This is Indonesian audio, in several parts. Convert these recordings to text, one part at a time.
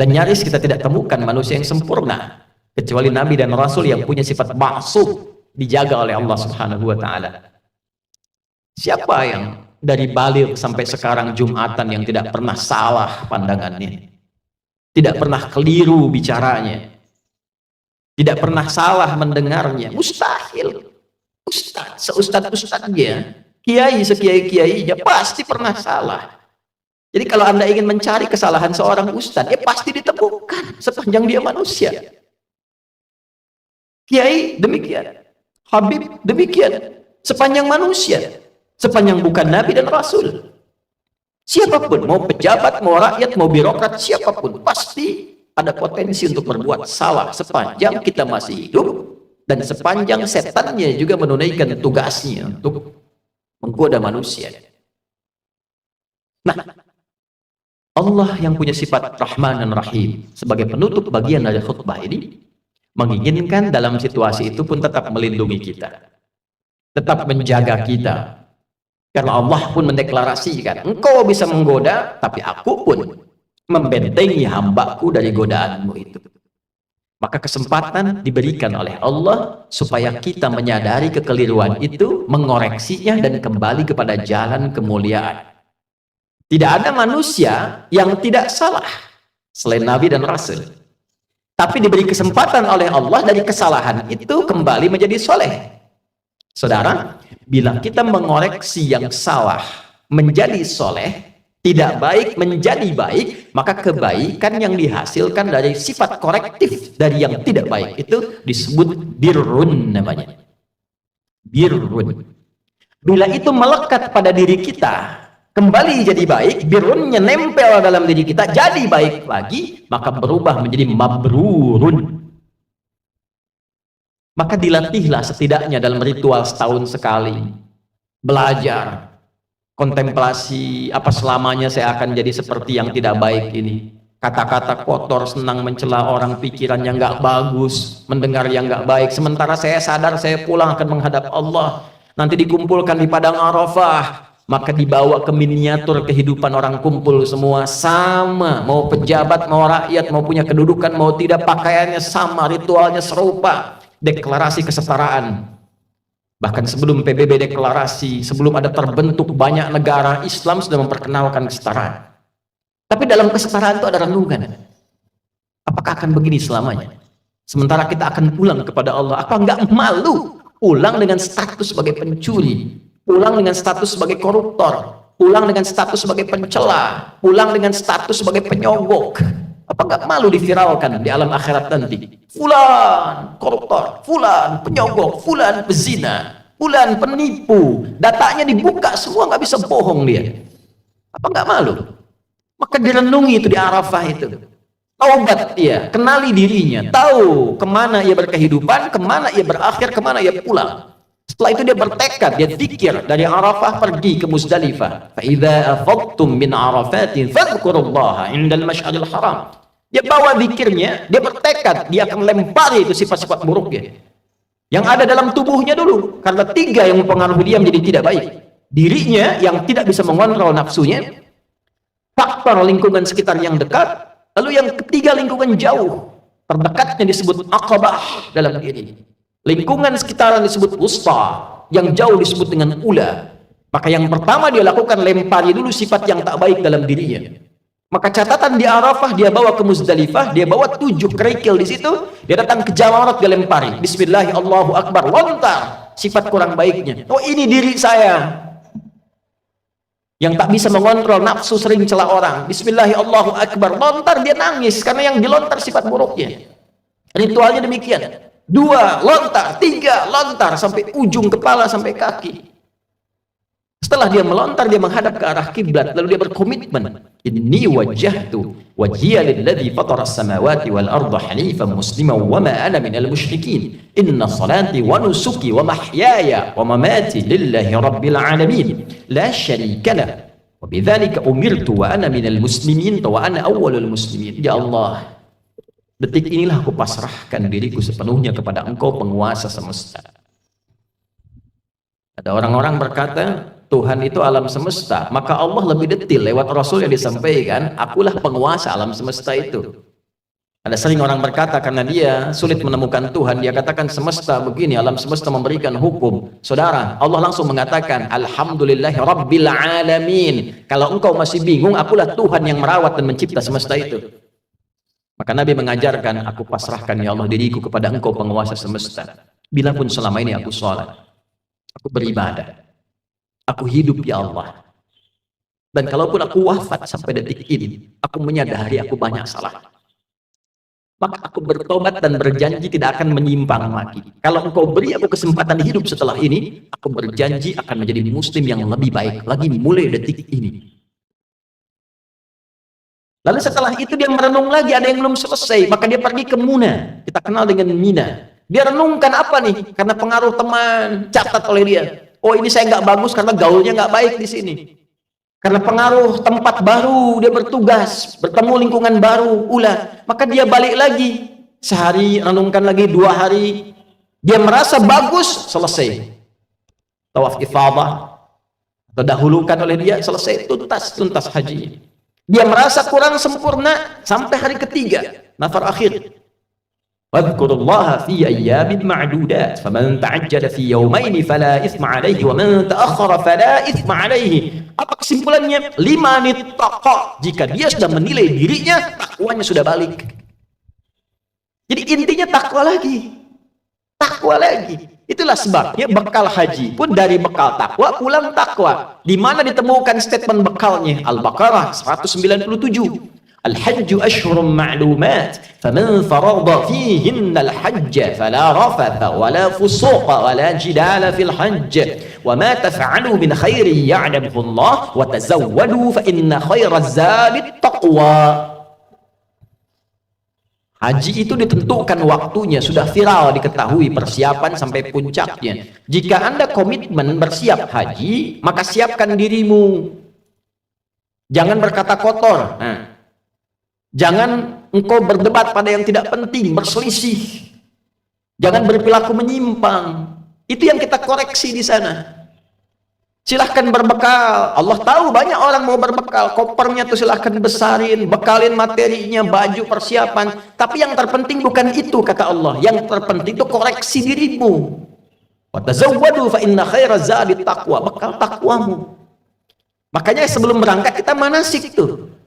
Dan nyaris kita tidak temukan manusia yang sempurna kecuali Nabi dan Rasul yang punya sifat maksum, dijaga oleh Allah Subhanahu wa Ta'ala. Siapa yang dari balik sampai sekarang Jumatan yang tidak pernah salah pandangannya, tidak pernah keliru bicaranya, tidak pernah salah mendengarnya? Mustahil. Ustaz, seustad-ustadnya, kiai sekiai-kiainya pasti pernah salah. Jadi kalau Anda ingin mencari kesalahan seorang ustadz, pasti ditemukan sepanjang dia manusia. Kiai demikian, Habib demikian, sepanjang manusia, sepanjang bukan Nabi dan Rasul. Siapapun, mau pejabat, mau rakyat, mau birokrat, siapapun, pasti ada potensi untuk berbuat salah sepanjang kita masih hidup dan sepanjang setannya juga menunaikan tugasnya untuk menggoda manusia. Nah, Allah yang punya sifat Rahman dan Rahim sebagai penutup bagian dari khutbah ini menginginkan dalam situasi itu pun tetap melindungi kita, tetap menjaga kita, karena Allah pun mendeklarasikan, engkau bisa menggoda, tapi aku pun membentengi hambaku dari godaanmu itu. Maka kesempatan diberikan oleh Allah supaya kita menyadari kekeliruan itu, mengoreksinya dan kembali kepada jalan kemuliaan. Tidak ada manusia yang tidak salah selain Nabi dan Rasul. Tapi diberi kesempatan oleh Allah dari kesalahan itu kembali menjadi soleh. Saudara, bila kita mengoreksi yang salah menjadi soleh, tidak baik menjadi baik, maka kebaikan yang dihasilkan dari sifat korektif dari yang tidak baik itu disebut birrun namanya. Birrun. Bila itu melekat pada diri kita, kembali jadi baik, birrunnya nempel dalam diri kita, jadi baik lagi, maka berubah menjadi mabrurun. Maka dilatihlah setidaknya dalam ritual setahun sekali, belajar, kontemplasi, apa selamanya saya akan jadi seperti yang tidak baik ini. Kata-kata kotor, senang mencela orang, pikiran yang nggak bagus, mendengar yang nggak baik. Sementara saya sadar saya pulang akan menghadap Allah. Nanti dikumpulkan di padang Arafah. Maka dibawa ke miniatur kehidupan orang kumpul semua sama, mau pejabat, mau rakyat, mau punya kedudukan, mau tidak, pakaiannya sama, ritualnya serupa, deklarasi kesetaraan. Bahkan sebelum PBB deklarasi, sebelum ada terbentuk banyak negara, Islam sudah memperkenalkan kesetaraan. Tapi dalam kesetaraan itu ada renungan. Apakah akan begini selamanya? Sementara kita akan pulang kepada Allah, apa enggak malu pulang dengan status sebagai pencuri, pulang dengan status sebagai koruptor, pulang dengan status sebagai pencela, pulang dengan status sebagai penyogok? Apa enggak malu diviralkan di alam akhirat nanti? Fulan koruptor, fulan penyogok, fulan pezina, fulan penipu, datanya dibuka semua, nggak bisa bohong dia. Apa enggak malu? Maka direnungi itu di Arafah itu. Taubat dia, kenali dirinya, tahu kemana ia berkehidupan, kemana ia berakhir, kemana ia pulang. Setelah itu dia bertekad, dia pikir dari Arafah pergi ke Muzdalifah. Fa idza afadtum min Arafatin fadhkurullaha 'indal masy'aril haram. Dia bawa zikirnya, dia bertekad, dia akan lempari itu sifat-sifat buruknya yang ada dalam tubuhnya dulu, karena tiga yang mempengaruhi dia menjadi tidak baik. Dirinya yang tidak bisa mengontrol nafsunya, faktor lingkungan sekitar yang dekat, lalu yang ketiga lingkungan jauh, terdekatnya disebut aqabah dalam diri. Lingkungan sekitaran disebut wusta, yang jauh disebut dengan ula. Maka yang pertama dia lakukan, lempari dulu sifat yang tak baik dalam dirinya. Maka catatan di Arafah dia bawa ke Muzdalifah, dia bawa 7 kerikil di situ, dia datang ke Jamarat, dia lempari. Bismillah, Allahu Akbar, lontar sifat kurang baiknya. Oh, ini diri saya yang tak bisa mengontrol nafsu, sering celah orang. Bismillah, Allahu Akbar, lontar, dia nangis karena yang dilontar sifat buruknya. Ritualnya demikian. 2 lontar, 3 lontar, sampai ujung kepala, sampai kaki. Setelah dia melontar, dia menghadap ke arah kiblat, lalu dia berkomitmen, inni wajjahtu wajhiya lilladzi fatara as-samawati wal arda hanifan musliman wa ma ana minal musyrikin, inna salati wa nusuki wa mahyaya wa mamati lillahi rabbil alamin la syarika lah wa bidzalika umirtu wa ana minal muslimin wa ana awwalul muslimin. Ya Allah, detik inilah aku pasrahkan diriku sepenuhnya kepada Engkau, penguasa semesta. Ada orang-orang berkata Tuhan itu alam semesta, maka Allah lebih detil lewat Rasul yang disampaikan, akulah penguasa alam semesta itu. Ada sering orang berkata karena dia sulit menemukan Tuhan, dia katakan semesta begini, alam semesta memberikan hukum. Saudara, Allah langsung mengatakan, Alhamdulillahi Rabbil Alamin. Kalau engkau masih bingung, akulah Tuhan yang merawat dan mencipta semesta itu. Maka Nabi mengajarkan, aku pasrahkan ya Allah diriku kepada engkau penguasa semesta. Bila pun selama ini aku sholat, aku beribadah, aku hidup ya Allah. Dan kalaupun aku wafat sampai detik ini, aku menyadari aku banyak salah. Maka aku bertobat dan berjanji tidak akan menyimpang lagi. Kalau engkau beri aku kesempatan hidup setelah ini, aku berjanji akan menjadi muslim yang lebih baik lagi mulai detik ini. Lalu setelah itu dia merenung lagi, ada yang belum selesai, maka dia pergi ke Muna. Kita kenal dengan Mina. Dia renungkan apa nih? Karena pengaruh teman, catat oleh dia. Oh, ini saya nggak bagus karena gaulnya nggak baik di sini. Karena pengaruh tempat baru, dia bertugas, bertemu lingkungan baru, ulah. Maka dia balik lagi. Sehari, renungkan lagi, 2 hari. Dia merasa bagus, selesai. Tawaf ifadah, atau dahulukan oleh dia, selesai, tuntas hajinya. Dia merasa kurang sempurna, sampai hari ketiga, nafar akhir. Wadhkurullaha fi ayyamin ma'dudat faman ta'ajjala fi yawmaini fala ithma alaihi wa man ta'akhkhara fala ithma alaihi. Apa kesimpulannya? Liman ittaqa. Jika dia sudah menilai dirinya, takwanya sudah balik. Jadi intinya takwa lagi. Takwa lagi. Itulah sebabnya bekal haji pun dari bekal takwa pulang takwa. Di mana ditemukan statement bekalnya? Al-Baqarah 197. Al-hajju ashhurum ma'lumat faman farada fihinna al-hajj fala rafatha wala fusuqa wala jidala fil hajj wa ma taf'alu min khairin ya'lamuhu Allah wa tazawwadu fa inna khairaz zadi taqwa. Haji itu ditentukan waktunya, sudah viral diketahui persiapan sampai puncaknya. Jika Anda komitmen bersiap haji, maka siapkan dirimu. Jangan berkata kotor. Jangan engkau berdebat pada yang tidak penting, berselisih. Jangan berperilaku menyimpang. Itu yang kita koreksi di sana. Silahkan berbekal. Allah tahu banyak orang mau berbekal. Kopernya tuh silahkan besarin, bekalin materinya, baju, persiapan. Tapi yang terpenting bukan itu, kata Allah. Yang terpenting itu koreksi dirimu. Wa tazawwadu fa inna khairaz zadi taqwa. Bekal takwamu. Makanya sebelum berangkat kita manasik tuh.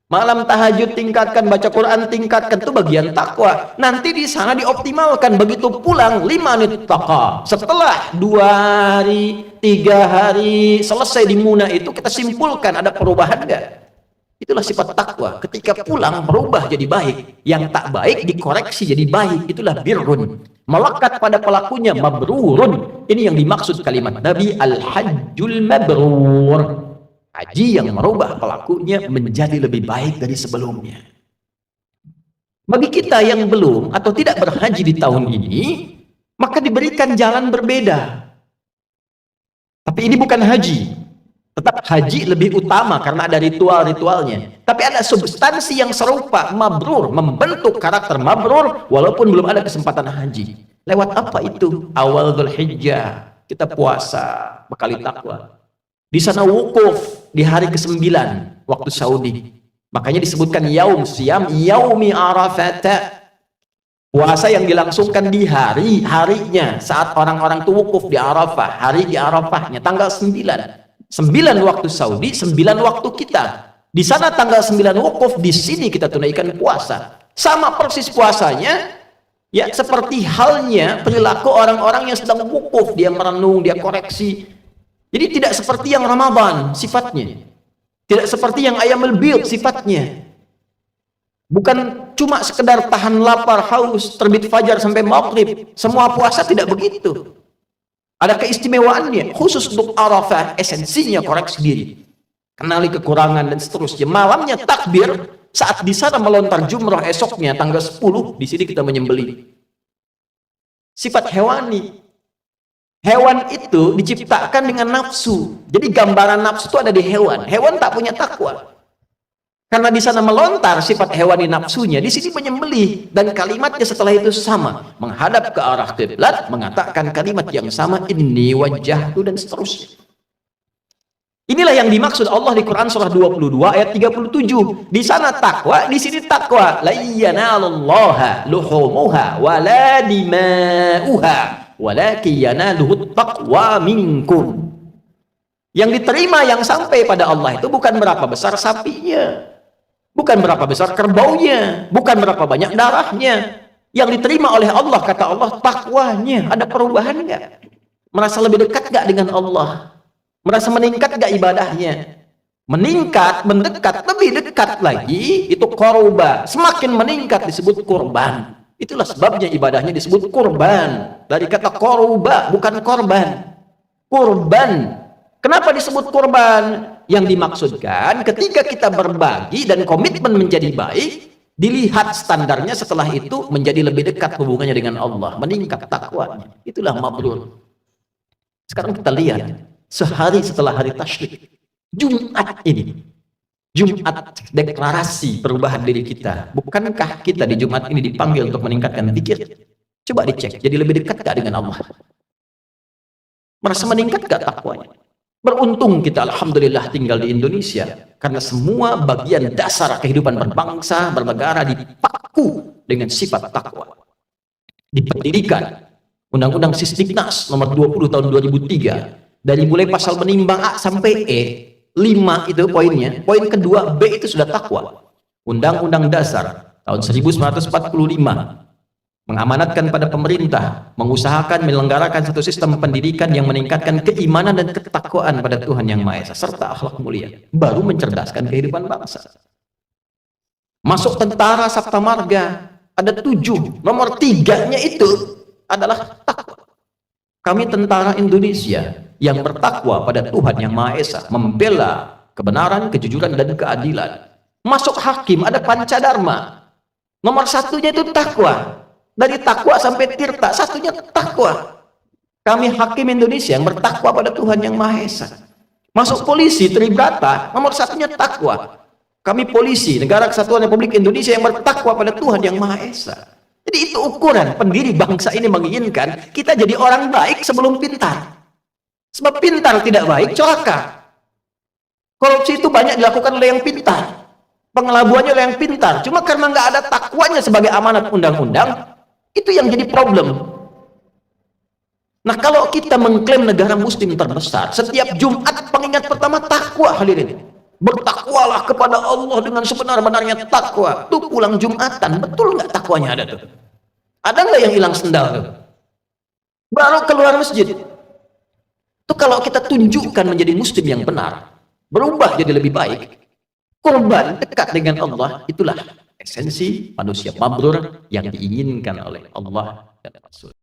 Malam tahajud tingkatkan, baca Quran tingkatkan, itu bagian takwa. Nanti di sana dioptimalkan. Begitu pulang 5 menit taqa. Setelah 2 hari, 3 hari selesai di Muna itu kita simpulkan ada perubahan enggak? Itulah sifat takwa. Ketika pulang berubah jadi baik. Yang tak baik dikoreksi jadi baik. Itulah birrun. Melekat pada pelakunya mabrurun. Ini yang dimaksud kalimat Nabi al-hajjul mabrur. Haji yang merubah pelakunya menjadi lebih baik dari sebelumnya. Bagi kita yang belum atau tidak berhaji di tahun ini, maka diberikan jalan berbeda. Tapi ini bukan haji. Tetap haji lebih utama karena ada ritual-ritualnya. Tapi ada substansi yang serupa, mabrur, membentuk karakter mabrur walaupun belum ada kesempatan haji. Lewat apa itu? Awal Dzulhijjah kita puasa, bekali takwa. Di sana wukuf di hari ke-9 waktu Saudi. Makanya disebutkan yaum siyam yaumi arafata. Puasa yang dilangsungkan di harinya saat orang-orang itu wukuf di Arafah, hari di Arafahnya tanggal 9. 9 waktu Saudi, 9 waktu kita. Di sana tanggal 9 wukuf, di sini kita tunaikan puasa. Sama persis puasanya, ya seperti halnya perilaku orang-orang yang sedang wukuf, dia merenung, dia koreksi. Jadi tidak seperti yang Ramadan sifatnya. Tidak seperti yang Ayyamul Bidh sifatnya. Bukan cuma sekedar tahan lapar, haus, terbit fajar sampai maghrib. Semua puasa tidak begitu. Ada keistimewaannya. Khusus untuk Arafah, esensinya koreksi diri. Kenali kekurangan dan seterusnya. Malamnya takbir, saat di sana melontar jumrah esoknya tanggal 10, di sini kita menyembelih. Sifat hewani. Hewan itu diciptakan dengan nafsu. Jadi gambaran nafsu itu ada di hewan. Hewan tak punya takwa. Karena di sana melontar sifat hewani nafsunya, di sini menyembelih dan kalimatnya setelah itu sama, menghadap ke arah kiblat, mengatakan kalimat yang sama, inni wajjahtu dan seterusnya. Inilah yang dimaksud Allah di Quran surah 22 ayat 37. Di sana takwa, di sini takwa. La yanalallaha luhumuha wala dima'uha walakin yanaluhut taqwa minkum. Yang diterima, yang sampai pada Allah itu bukan berapa besar sapinya, bukan berapa besar kerbaunya, bukan berapa banyak darahnya. Yang diterima oleh Allah, kata Allah, takwanya. Ada perubahan nggak? Merasa lebih dekat nggak dengan Allah? Merasa meningkat gak ibadahnya? Meningkat, mendekat, lebih dekat lagi, itu korban. Semakin meningkat disebut kurban. Itulah sebabnya ibadahnya disebut kurban. Dari kata koruba, bukan korban. Kurban. Kenapa disebut kurban? Yang dimaksudkan ketika kita berbagi dan komitmen menjadi baik, dilihat standarnya setelah itu menjadi lebih dekat hubungannya dengan Allah. Meningkat takwanya. Itulah mabrur. Sekarang kita lihat. Sehari setelah hari tasyrik, Jumat ini, Jumat deklarasi perubahan diri kita. Bukankah kita di Jumat ini dipanggil untuk meningkatkan zikir? Coba dicek, jadi lebih dekat gak dengan Allah? Merasa meningkat gak takwanya? Beruntung kita, alhamdulillah, tinggal di Indonesia, karena semua bagian dasar kehidupan berbangsa, bernegara dipaku dengan sifat takwa. Di pendidikan, Undang-Undang Sisdiknas nomor 20 tahun 2003, dari mulai pasal menimbang A sampai E, 5 itu poinnya. Poin kedua, B itu sudah takwa. Undang-Undang Dasar tahun 1945 mengamanatkan pada pemerintah mengusahakan menyelenggarakan satu sistem pendidikan yang meningkatkan keimanan dan ketakwaan pada Tuhan Yang Maha Esa serta akhlak mulia, baru mencerdaskan kehidupan bangsa. Masuk tentara Sabta Marga ada 7, nomor 3-nya itu adalah takwa. Kami tentara Indonesia yang bertakwa pada Tuhan Yang Maha Esa, membela kebenaran, kejujuran, dan keadilan. Masuk hakim ada pancadharma. Nomor 1-nya itu takwa. Dari takwa sampai tirta, 1-nya takwa. Kami hakim Indonesia yang bertakwa pada Tuhan Yang Maha Esa. Masuk polisi, Tribrata, nomor 1-nya takwa. Kami polisi, Negara Kesatuan Republik Indonesia yang bertakwa pada Tuhan Yang Maha Esa. Jadi itu ukuran pendiri bangsa ini menginginkan kita jadi orang baik sebelum pintar. Sebab pintar tidak baik, celaka. Korupsi itu banyak dilakukan oleh yang pintar. Pengelabuannya oleh yang pintar. Cuma karena nggak ada takwanya sebagai amanat undang-undang, itu yang jadi problem. Nah, kalau kita mengklaim negara muslim terbesar, setiap Jumat pengingat pertama takwa, hadirin. Bertakwalah kepada Allah dengan sebenar-benarnya takwa. Tuh pulang Jumatan, betul nggak takwanya ada tuh? Ada nggak yang hilang sendal tuh? Baru keluar masjid. Tuh kalau kita tunjukkan menjadi muslim yang benar, berubah jadi lebih baik, kurban dekat dengan Allah, itulah esensi manusia mabrur yang diinginkan oleh Allah dan Rasul.